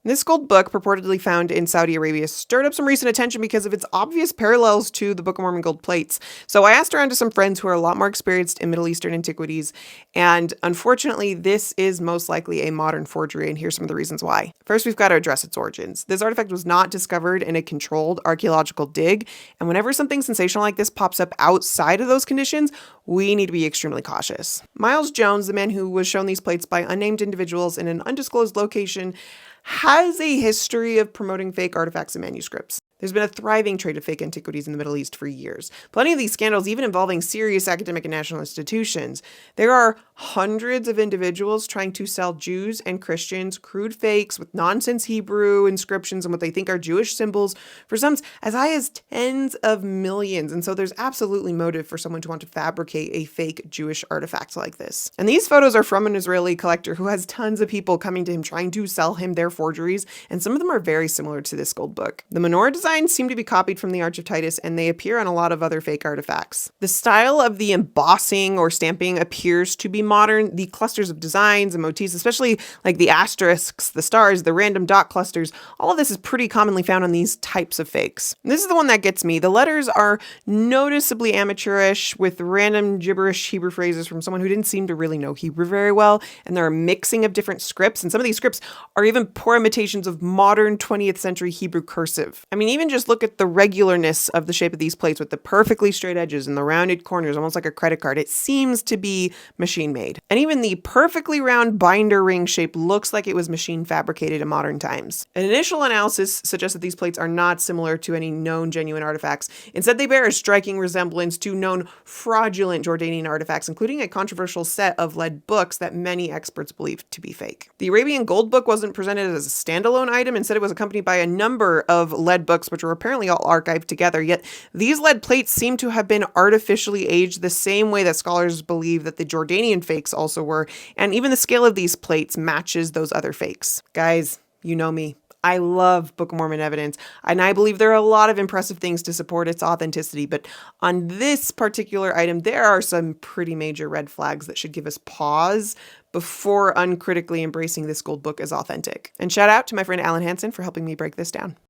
This gold book, purportedly found in Saudi Arabia, stirred up some recent attention because of its obvious parallels to the Book of Mormon gold plates. So I asked around to some friends who are a lot more experienced in Middle Eastern antiquities, and unfortunately, this is most likely a modern forgery, and here's some of the reasons why. First, we've got to address its origins. This artifact was not discovered in a controlled archaeological dig, and whenever something sensational like this pops up outside of those conditions, we need to be extremely cautious. Miles Jones, the man who was shown these plates by unnamed individuals in an undisclosed location, has a history of promoting fake artifacts and manuscripts. There's been a thriving trade of fake antiquities in the Middle East for years. Plenty of these scandals even involving serious academic and national institutions. There are hundreds of individuals trying to sell Jews and Christians crude fakes with nonsense Hebrew inscriptions and what they think are Jewish symbols for sums as high as tens of millions. And so there's absolutely motive for someone to want to fabricate a fake Jewish artifact like this. And these photos are from an Israeli collector who has tons of people coming to him trying to sell him their forgeries, and some of them are very similar to this gold book. The menorah designs seem to be copied from the Arch of Titus, and they appear on a lot of other fake artifacts. The style of the embossing or stamping appears to be modern. The clusters of designs and motifs, especially like the asterisks, the stars, the random dot clusters, all of this is pretty commonly found on these types of fakes. And this is the one that gets me. The letters are noticeably amateurish with random gibberish Hebrew phrases from someone who didn't seem to really know Hebrew very well, and there are a mixing of different scripts, and some of these scripts are even poor imitations of modern 20th century Hebrew cursive. I mean, even just look at the regularness of the shape of these plates with the perfectly straight edges and the rounded corners, almost like a credit card. It seems to be machine made. And even the perfectly round binder ring shape looks like it was machine fabricated in modern times. An initial analysis suggests that these plates are not similar to any known genuine artifacts. Instead, they bear a striking resemblance to known fraudulent Jordanian artifacts, including a controversial set of lead books that many experts believe to be fake. The Arabian Gold Book wasn't presented as a standalone item. Instead, it was accompanied by a number of lead books, which were apparently all archived together. Yet these lead plates seem to have been artificially aged the same way that scholars believe that the Jordanian fakes also were, and even the scale of these plates matches those other fakes. Guys, you know me. I love Book of Mormon evidence, and I believe there are a lot of impressive things to support its authenticity, but on this particular item, there are some pretty major red flags that should give us pause before uncritically embracing this gold book as authentic. And shout out to my friend Alan Hansen for helping me break this down.